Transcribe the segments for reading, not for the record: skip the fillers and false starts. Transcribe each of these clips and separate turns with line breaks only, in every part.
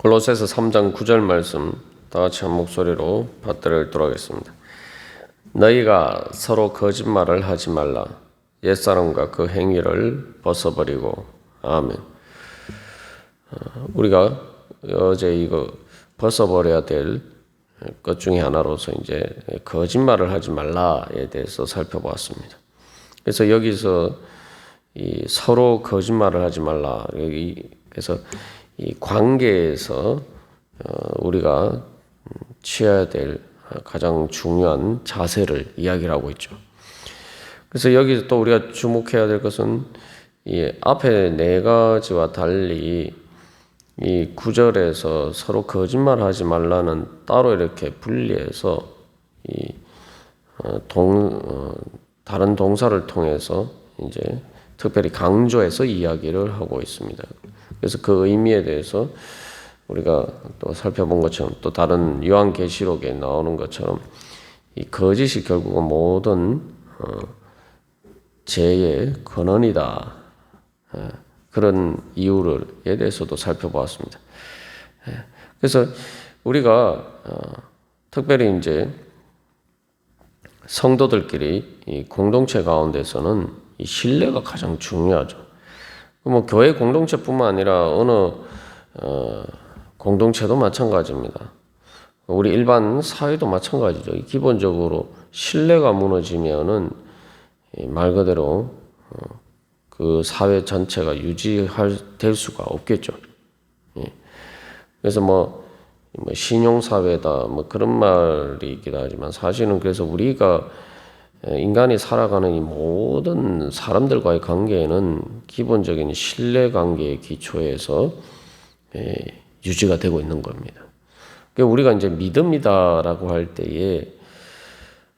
골로새서 3장 9절 말씀 다 같이 한 목소리로 받들어 읽도록 하겠습니다. 너희가 서로 거짓말을 하지 말라. 옛사람과 그 행위를 벗어버리고. 아멘. 우리가 어제 이거 벗어버려야 될 것 중에 하나로서 이제 거짓말을 하지 말라에 대해서 살펴보았습니다. 그래서 여기서 이 서로 거짓말을 하지 말라. 그래서 이 관계에서 우리가 취해야 될 가장 중요한 자세를 이야기를 하고 있죠. 그래서 여기서 또 우리가 주목해야 될 것은 이 앞에 네 가지와 달리 이 9절에서 서로 거짓말하지 말라는 따로 이렇게 분리해서 이 다른 동사를 통해서 이제 특별히 강조해서 이야기를 하고 있습니다. 그래서 그 의미에 대해서 우리가 또 살펴본 것처럼 또 다른 요한계시록에 나오는 것처럼 이 거짓이 결국은 모든 죄의 근원이다. 그런 이유에 대해서도 살펴보았습니다. 그래서 우리가 특별히 이제 성도들끼리 이 공동체 가운데서는 이 신뢰가 가장 중요하죠. 뭐 교회 공동체뿐만 아니라 어느 공동체도 마찬가지입니다. 우리 일반 사회도 마찬가지죠. 기본적으로 신뢰가 무너지면은 말 그대로 그 사회 전체가 될 수가 없겠죠. 그래서 뭐 신용 사회다 뭐 그런 말이 있기도 하지만 사실은 그래서 우리가 인간이 살아가는 이 모든 사람들과의 관계에는 기본적인 신뢰 관계의 기초에서 유지가 되고 있는 겁니다. 그러니까 우리가 이제 믿음이다라고 할 때에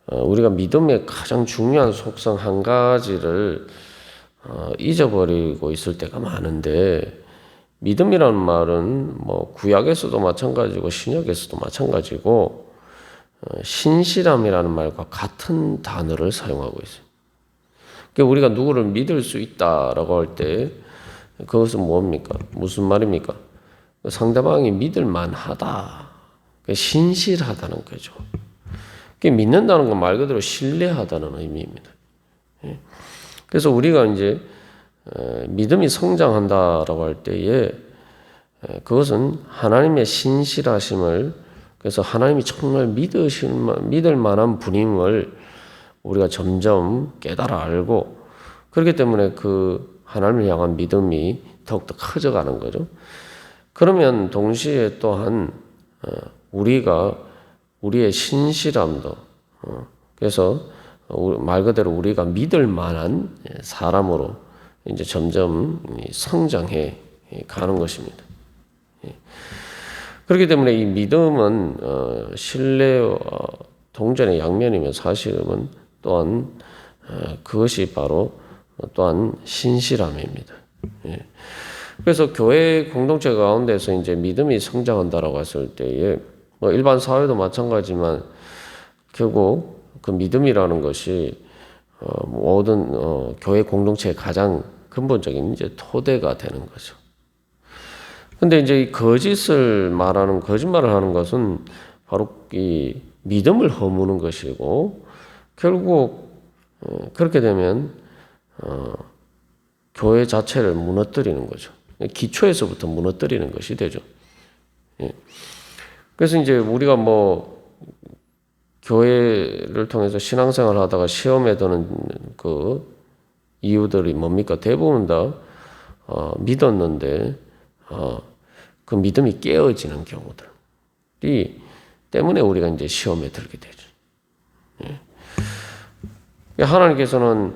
우리가 믿음의 가장 중요한 속성 한 가지를 잊어버리고 있을 때가 많은데, 믿음이라는 말은 뭐 구약에서도 마찬가지고 신약에서도 마찬가지고 신실함이라는 말과 같은 단어를 사용하고 있어요. 그러니까 우리가 누구를 믿을 수 있다라고 할 때 그것은 뭡니까? 무슨 말입니까? 상대방이 믿을 만하다, 신실하다는 거죠. 믿는다는 건 말 그대로 신뢰하다는 의미입니다. 그래서 우리가 이제 믿음이 성장한다라고 할 때에 그것은 하나님의 신실하심을, 그래서 하나님이 정말 믿을 만한 분임을 우리가 점점 깨달아 알고, 그렇기 때문에 그 하나님을 향한 믿음이 더욱더 커져가는 거죠. 그러면 동시에 또한 우리가 우리의 신실함도, 그래서 말 그대로 우리가 믿을 만한 사람으로 이제 점점 성장해 가는 것입니다. 그렇기 때문에 이 믿음은 신뢰와 동전의 양면이며 사실은 또한 그것이 바로 또한 신실함입니다. 그래서 교회 공동체 가운데서 이제 믿음이 성장한다라고 했을 때에 뭐 일반 사회도 마찬가지지만 결국 그 믿음이라는 것이 모든 교회 공동체의 가장 근본적인 이제 토대가 되는 거죠. 근데 이제 이 거짓말을 하는 것은 바로 이 믿음을 허무는 것이고, 결국 그렇게 되면 교회 자체를 무너뜨리는 거죠. 기초에서부터 무너뜨리는 것이 되죠. 그래서 이제 우리가 뭐 교회를 통해서 신앙생활을 하다가 시험에 드는 그 이유들이 뭡니까? 대부분 다 믿었는데 그 믿음이 깨어지는 경우들이 때문에 우리가 이제 시험에 들게 되죠. 하나님께서는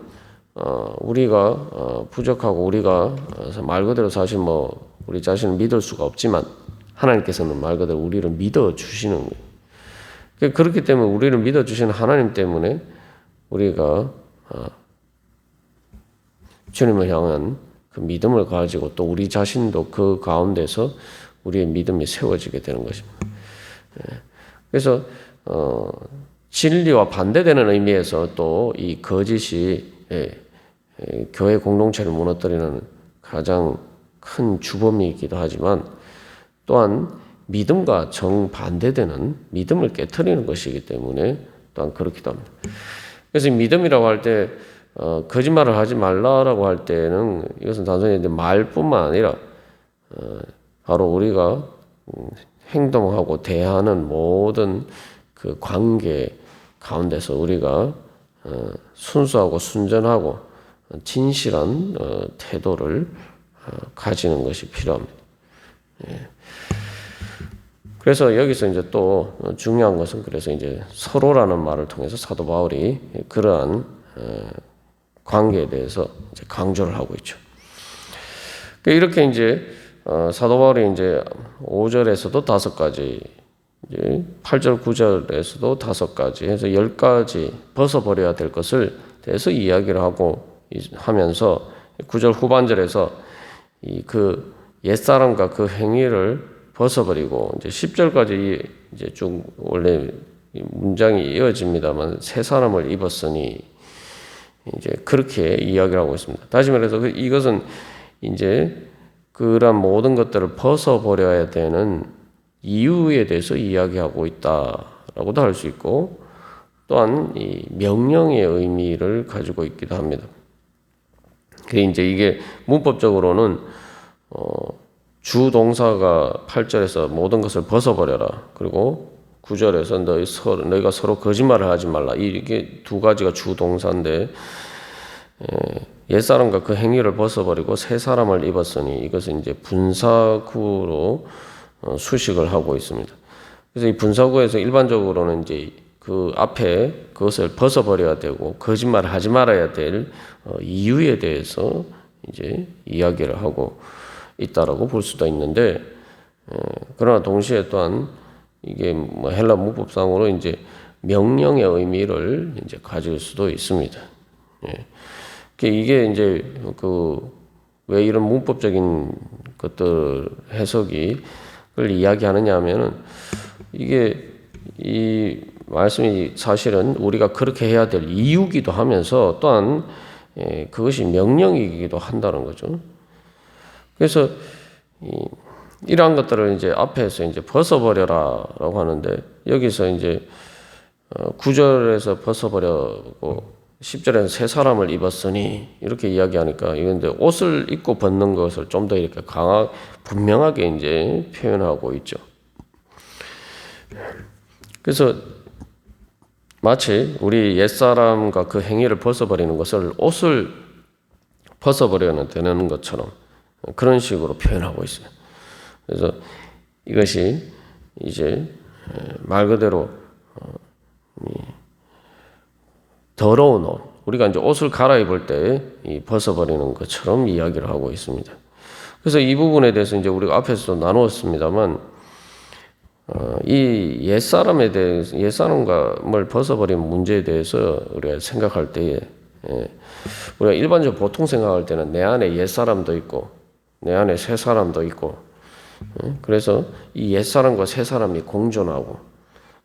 우리가 부족하고 우리가 말 그대로 사실 뭐 우리 자신을 믿을 수가 없지만 하나님께서는 말 그대로 우리를 믿어 주시는 거예요. 그렇기 때문에 우리를 믿어 주시는 하나님 때문에 우리가 주님을 향한 그 믿음을 가지고 또 우리 자신도 그 가운데서 우리의 믿음이 세워지게 되는 것입니다. 그래서 진리와 반대되는 의미에서 또 이 거짓이 교회 공동체를 무너뜨리는 가장 큰 주범이기도 하지만, 또한 믿음과 정반대되는 믿음을 깨트리는 것이기 때문에 또한 그렇기도 합니다. 그래서 믿음이라고 할 때 거짓말을 하지 말라라고 할 때는 이것은 단순히 말뿐만 아니라 바로 우리가 행동하고 대하는 모든 그 관계 가운데서 우리가 순수하고 순전하고 진실한 태도를 가지는 것이 필요합니다. 그래서 여기서 이제 또 중요한 것은 그래서 이제 서로라는 말을 통해서 사도 바울이 그러한 관계에 대해서 이제 강조를 하고 있죠. 이렇게 이제 사도 바울이 이제 5절에서도 5가지, 이제 8절, 9절에서도 5가지 해서 10가지 벗어버려야 될 것을 대해서 이야기를 하면서 9절 후반절에서 그 옛사람과 그 행위를 벗어버리고 이제 10절까지 이제 쭉 원래 문장이 이어집니다만 새 사람을 입었으니 이제 그렇게 이야기를 하고 있습니다. 다시 말해서 이것은 이제 그런 모든 것들을 벗어버려야 되는 이유에 대해서 이야기하고 있다라고도 할 수 있고 또한 이 명령의 의미를 가지고 있기도 합니다. 이제 이게 문법적으로는 주 동사가 8절에서 모든 것을 벗어버려라. 그리고 9절에서 너희가 서로 거짓말을 하지 말라. 이게 두 가지가 주 동사인데 옛사람과 그 행위를 벗어버리고 새 사람을 입었으니 이것은 이제 분사구로 수식을 하고 있습니다. 그래서 이 분사구에서 일반적으로는 이제 그 앞에 그것을 벗어버려야 되고 거짓말을 하지 말아야 될 이유에 대해서 이제 이야기를 하고 있다라고 볼 수도 있는데, 그러나 동시에 또한 이게 뭐 헬라 문법상으로 이제 명령의 의미를 이제 가질 수도 있습니다. 이게 이제 왜 이런 문법적인 것들 해석이 그걸 이야기하느냐 하면은 이게 이 말씀이 사실은 우리가 그렇게 해야 될 이유기도 하면서 또한 그것이 명령이기도 한다는 거죠. 그래서 이러한 것들을 이제 앞에서 이제 벗어버려라라고 하는데 여기서 이제 9절에서 벗어버려고 10절에는 새 사람을 입었으니 이렇게 이야기하니까 이건 이제 옷을 입고 벗는 것을 좀 더 이렇게 분명하게 이제 표현하고 있죠. 그래서 마치 우리 옛사람과 그 행위를 벗어버리는 것을 옷을 벗어버려야 되는 것처럼 그런 식으로 표현하고 있어요. 그래서 이것이 이제 말 그대로 더러운 옷, 우리가 이제 옷을 갈아입을 때 벗어버리는 것처럼 이야기를 하고 있습니다. 그래서 이 부분에 대해서 이제 우리가 앞에서도 나누었습니다만, 이 옛사람에 대해서, 옛사람을 벗어버리는 문제에 대해서 우리가 생각할 때에, 우리가 일반적으로 보통 생각할 때는 내 안에 옛사람도 있고, 내 안에 새 사람도 있고, 그래서 이 옛사람과 새 사람이 공존하고,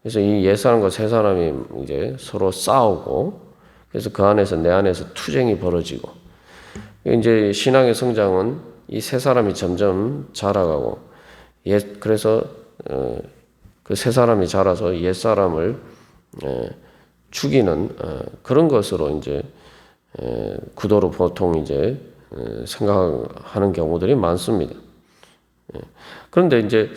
그래서 이 옛사람과 새 사람이 이제 서로 싸우고, 그래서 그 안에서 내 안에서 투쟁이 벌어지고, 이제 신앙의 성장은 이 새 사람이 점점 자라가고, 그래서 그 새 사람이 자라서 옛 사람을 죽이는 그런 것으로 이제 구도로 보통 이제 생각하는 경우들이 많습니다. 그런데 이제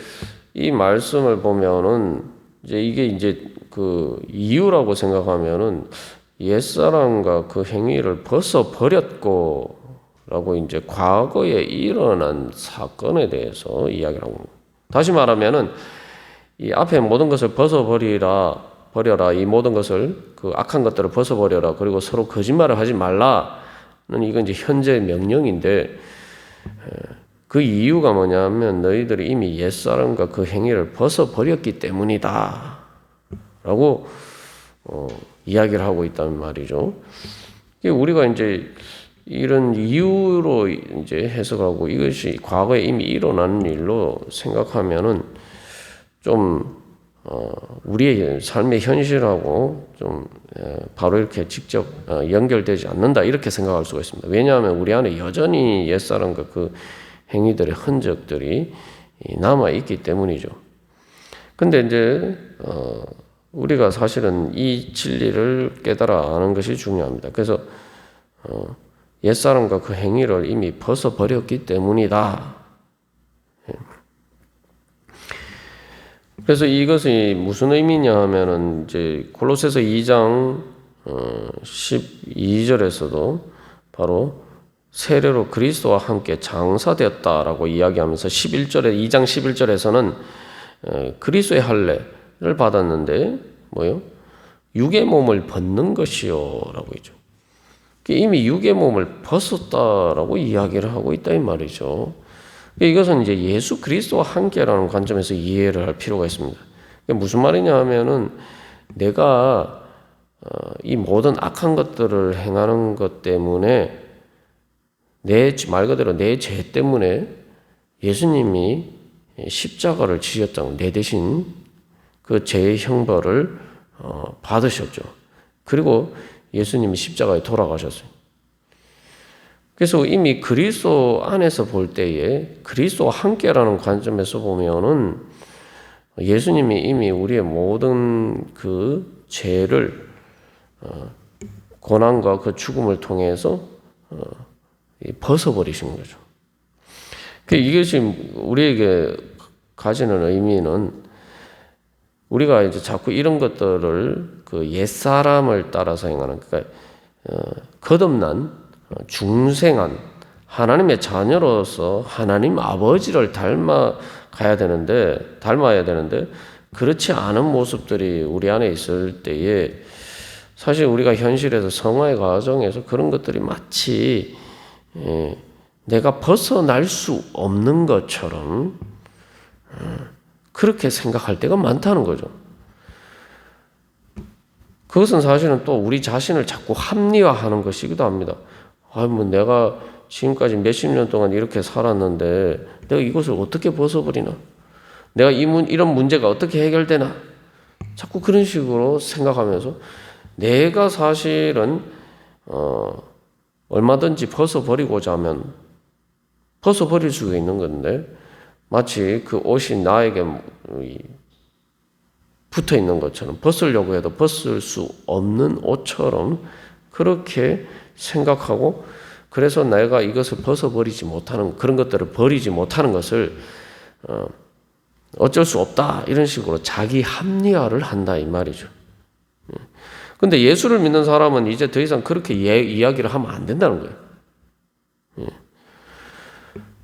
이 말씀을 보면은 이제 이게 이제 그 이유라고 생각하면은 옛사람과 그 행위를 벗어 버렸고 라고 이제 과거에 일어난 사건에 대해서 이야기를 하고 있습니다. 다시 말하면은 이 앞에 모든 것을 버려라. 이 모든 것을 그 악한 것들을 벗어버려라. 그리고 서로 거짓말을 하지 말라는 이건 이제 현재의 명령인데 그 이유가 뭐냐면 너희들이 이미 옛사람과 그 행위를 벗어버렸기 때문이다. 라고 이야기를 하고 있다는 말이죠. 우리가 이제 이런 이유로 이제 해석하고 이것이 과거에 이미 일어난 일로 생각하면은 좀 우리의 삶의 현실하고 좀 바로 이렇게 직접 연결되지 않는다 이렇게 생각할 수가 있습니다. 왜냐하면 우리 안에 여전히 옛사람과 그 행위들의 흔적들이 남아 있기 때문이죠. 근데 이제 우리가 사실은 이 진리를 깨달아 아는 것이 중요합니다. 그래서 옛사람과 그 행위를 이미 벗어버렸기 때문이다. 그래서 이것이 무슨 의미냐 하면은 이제 골로새서 2장 12절에서도 바로 세례로 그리스도와 함께 장사되었다라고 이야기하면서 2장 11절에서는 그리스도의 할례를 받았는데 뭐요? 육의 몸을 벗는 것이요라고 있죠. 이미 육의 몸을 벗었다라고 이야기를 하고 있다 이 말이죠. 이것은 이제 예수 그리스도와 함께라는 관점에서 이해를 할 필요가 있습니다. 무슨 말이냐 하면은 내가 이 모든 악한 것들을 행하는 것 때문에 말 그대로 내 죄 때문에 예수님이 십자가를 지셨다고 내 대신 그 죄의 형벌을 받으셨죠. 그리고 예수님이 십자가에 돌아가셨어요. 그래서 이미 그리스도 안에서 볼 때에 그리스도와 함께라는 관점에서 보면은 예수님이 이미 우리의 모든 그 죄를 고난과 그 죽음을 통해서 벗어버리신 거죠. 이것이 우리에게 가지는 의미는 우리가 이제 자꾸 이런 것들을 그 옛사람을 따라서 행하는 그러니까 거듭난 중생한 하나님의 자녀로서 하나님 아버지를 닮아야 되는데 그렇지 않은 모습들이 우리 안에 있을 때에 사실 우리가 현실에서 성화의 과정에서 그런 것들이 마치 내가 벗어날 수 없는 것처럼 그렇게 생각할 때가 많다는 거죠. 그것은 사실은 또 우리 자신을 자꾸 합리화하는 것이기도 합니다. 뭐 내가 지금까지 몇십 년 동안 이렇게 살았는데 내가 이것을 어떻게 벗어버리나? 내가 이런 문제가 어떻게 해결되나? 자꾸 그런 식으로 생각하면서 내가 사실은 얼마든지 벗어버리고자 하면 벗어버릴 수가 있는 건데 마치 그 옷이 나에게 붙어 있는 것처럼 벗으려고 해도 벗을 수 없는 옷처럼 그렇게 생각하고 그래서 내가 이것을 벗어버리지 못하는 그런 것들을 버리지 못하는 것을 어쩔 수 없다 이런 식으로 자기 합리화를 한다 이 말이죠. 근데 예수를 믿는 사람은 이제 더 이상 그렇게 이야기를 하면 안 된다는 거예요.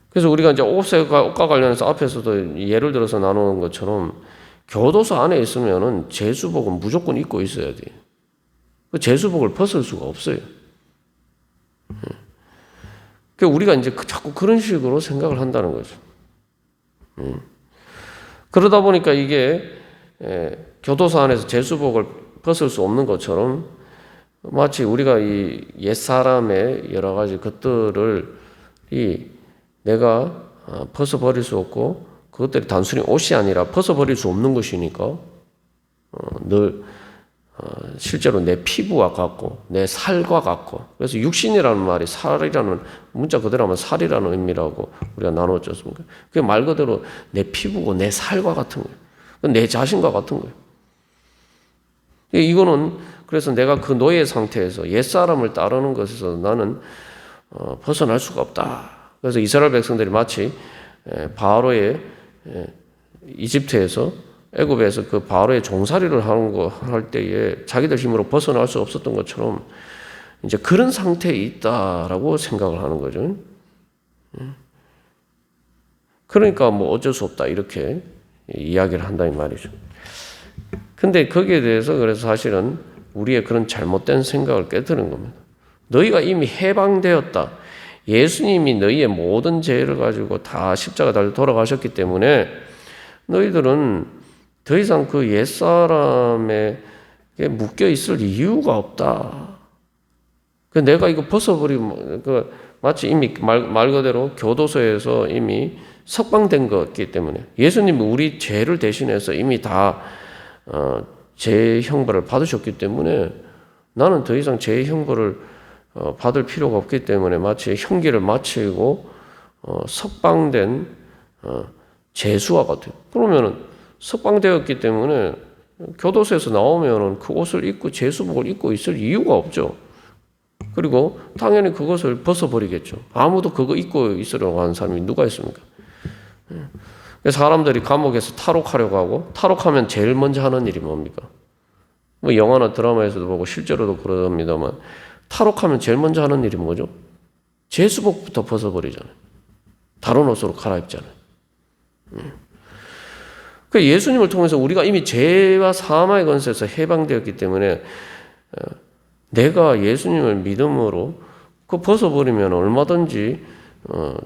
그래서 우리가 이제 옷과 관련해서 앞에서도 예를 들어서 나누는 것처럼 교도소 안에 있으면은 제수복은 무조건 입고 있어야 돼요. 그 제수복을 벗을 수가 없어요. 그러니까 우리가 이제 자꾸 그런 식으로 생각을 한다는 거죠. 그러다 보니까 이게 교도소 안에서 제수복을 벗을 수 없는 것처럼 마치 우리가 이 옛사람의 여러 가지 것들을 내가 벗어버릴 수 없고 그것들이 단순히 옷이 아니라 벗어버릴 수 없는 것이니까 늘 실제로 내 피부와 같고 내 살과 같고 그래서 육신이라는 말이 살이라는 문자 그대로 하면 살이라는 의미라고 우리가 나누었지 않습니까? 그게 말 그대로 내 피부고 내 살과 같은 거예요. 내 자신과 같은 거예요. 이거는 그래서 내가 그 노예 상태에서 옛사람을 따르는 것에서 나는 벗어날 수가 없다. 그래서 이스라엘 백성들이 마치 바로의 이집트에서 애굽에서 그 바로의 종살이를 할 때에 자기들 힘으로 벗어날 수 없었던 것처럼 이제 그런 상태에 있다라고 생각을 하는 거죠. 그러니까 뭐 어쩔 수 없다 이렇게 이야기를 한다 이 말이죠. 근데 거기에 대해서 그래서 사실은 우리의 그런 잘못된 생각을 깨뜨리는 겁니다. 너희가 이미 해방되었다. 예수님이 너희의 모든 죄를 가지고 다 십자가 달려 돌아가셨기 때문에 너희들은 더 이상 그 옛사람에 묶여 있을 이유가 없다. 내가 이거 벗어버리면 마치 이미 말 그대로 교도소에서 이미 석방된 것이기 때문에 예수님이 우리 죄를 대신해서 이미 다 죄의 형벌을 받으셨기 때문에 나는 더 이상 죄의 형벌을 받을 필요가 없기 때문에 마치 형기를 마치고 석방된 재수와 같아요. 그러면은 석방되었기 때문에 교도소에서 나오면은 그 옷을 입고 재수복을 입고 있을 이유가 없죠. 그리고 당연히 그것을 벗어버리겠죠. 아무도 그거 입고 있으려고 하는 사람이 누가 있습니까? 사람들이 감옥에서 탈옥하려고 하고, 탈옥하면 제일 먼저 하는 일이 뭡니까? 뭐 영화나 드라마에서도 보고 실제로도 그럽니다만, 탈옥하면 제일 먼저 하는 일이 뭐죠? 제수복부터 벗어버리잖아요. 다른 옷으로 갈아입잖아요. 그 예수님을 통해서 우리가 이미 죄와 사망의 권세에서 해방되었기 때문에 내가 예수님을 믿음으로 그 벗어버리면 얼마든지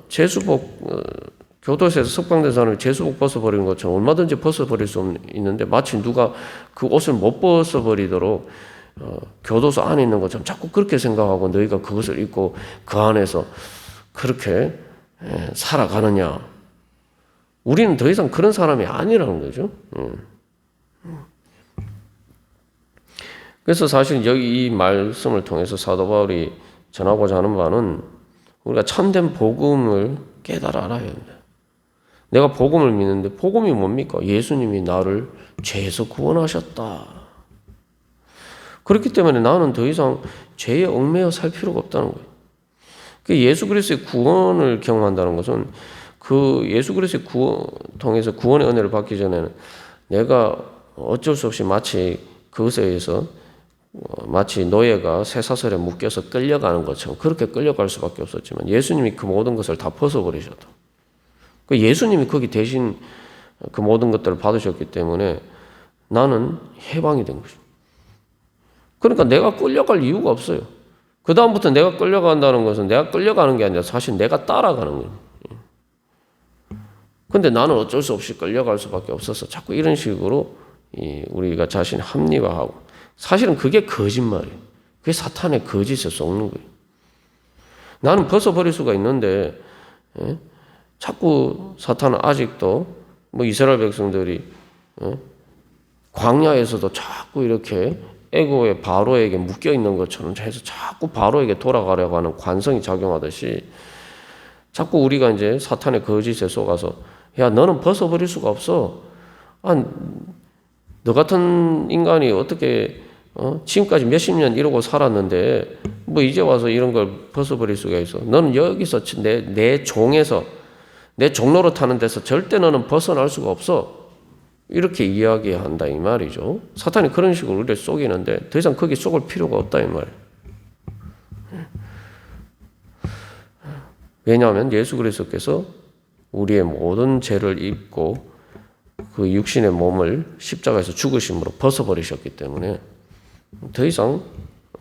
제수복 교도소에서 석방된 사람이 제수복 벗어버리는 것처럼 얼마든지 벗어버릴 수 있는데 마치 누가 그 옷을 못 벗어버리도록 교도소 안에 있는 것처럼 자꾸 그렇게 생각하고 너희가 그것을 입고 그 안에서 그렇게 살아가느냐. 우리는 더 이상 그런 사람이 아니라는 거죠. 그래서 사실 여기 이 말씀을 통해서 사도 바울이 전하고자 하는 바는 우리가 참된 복음을 깨달아 알아야 합니다. 내가 복음을 믿는데 복음이 뭡니까? 예수님이 나를 죄에서 구원하셨다. 그렇기 때문에 나는 더 이상 죄에 얽매여 살 필요가 없다는 거예요. 예수 그리스도의 구원을 경험한다는 것은 그 예수 그리스도의 구원 통해서 구원의 은혜를 받기 전에는 내가 어쩔 수 없이 마치 그것에 의해서 마치 노예가 쇠사슬에 묶여서 끌려가는 것처럼 그렇게 끌려갈 수밖에 없었지만 예수님이 그 모든 것을 다 벗어버리셨다. 예수님이 거기 대신 그 모든 것들을 받으셨기 때문에 나는 해방이 된 거죠. 그러니까 내가 끌려갈 이유가 없어요. 그 다음부터 내가 끌려간다는 것은 내가 끌려가는 게 아니라 사실 내가 따라가는 거예요. 근데 나는 어쩔 수 없이 끌려갈 수밖에 없어서 자꾸 이런 식으로 우리가 자신을 합리화하고 사실은 그게 거짓말이에요. 그게 사탄의 거짓에 속는 거예요. 나는 벗어버릴 수가 있는데 자꾸 사탄은 아직도 뭐 이스라엘 백성들이 광야에서도 자꾸 이렇게 애고의 바로에게 묶여 있는 것처럼 해서 자꾸 바로에게 돌아가려고 하는 관성이 작용하듯이 자꾸 우리가 이제 사탄의 거짓에 속아서 야 너는 벗어버릴 수가 없어. 너 같은 인간이 어떻게 지금까지 몇십 년 이러고 살았는데 뭐 이제 와서 이런 걸 벗어버릴 수가 있어. 너는 여기서 내 종에서 내 종로로 타는 데서 절대 너는 벗어날 수가 없어. 이렇게 이야기한다 이 말이죠. 사탄이 그런 식으로 우리를 속이는데 더 이상 거기 속을 필요가 없다 이 말이에요. 왜냐하면 예수 그리스도께서 우리의 모든 죄를 입고 그 육신의 몸을 십자가에서 죽으심으로 벗어버리셨기 때문에 더 이상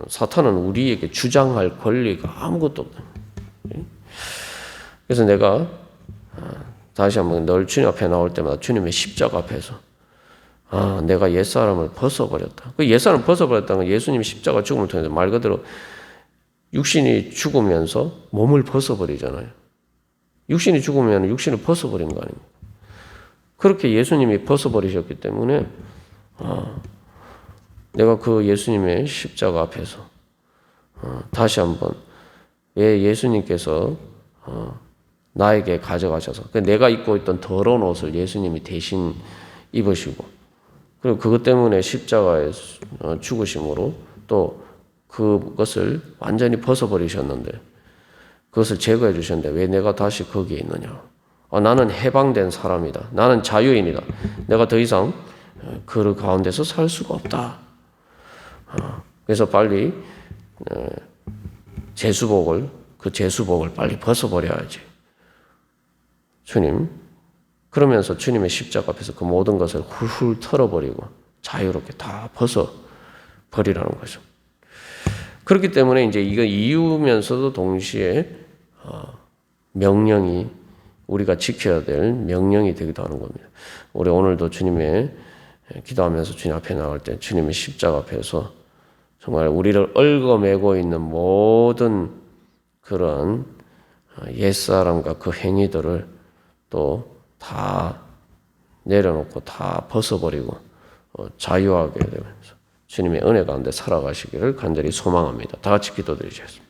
사탄은 우리에게 주장할 권리가 아무것도 없다. 그래서 내가 다시 한번 늘 주님 앞에 나올 때마다 주님의 십자가 앞에서 내가 옛사람을 벗어버렸다. 그 옛사람을 벗어버렸다는 건 예수님이 십자가 죽음을 통해서 말 그대로 육신이 죽으면서 몸을 벗어버리잖아요. 육신이 죽으면 육신을 벗어버린 거 아닙니까? 그렇게 예수님이 벗어버리셨기 때문에 내가 그 예수님의 십자가 앞에서 다시 한번 왜 예수님께서 나에게 가져가셔서 내가 입고 있던 더러운 옷을 예수님이 대신 입으시고 그리고 그것 때문에 십자가에 죽으심으로 또 그것을 완전히 벗어버리셨는데 그것을 제거해 주셨는데 왜 내가 다시 거기에 있느냐. 나는 해방된 사람이다. 나는 자유인이다. 내가 더 이상 그 가운데서 살 수가 없다. 그래서 빨리 그 제수복을 빨리 벗어버려야지. 주님, 그러면서 주님의 십자가 앞에서 그 모든 것을 훌훌 털어버리고 자유롭게 다 벗어버리라는 거죠. 그렇기 때문에 이제 이거 이유면서도 동시에 명령이 우리가 지켜야 될 명령이 되기도 하는 겁니다. 우리 오늘도 주님의 기도하면서 주님 앞에 나갈 때 주님의 십자가 앞에서 정말 우리를 얽어매고 있는 모든 그런 옛사람과 그 행위들을 또 다 내려놓고 다 벗어버리고 자유하게 되면서 주님의 은혜 가운데 살아가시기를 간절히 소망합니다. 다 같이 기도드리겠습니다.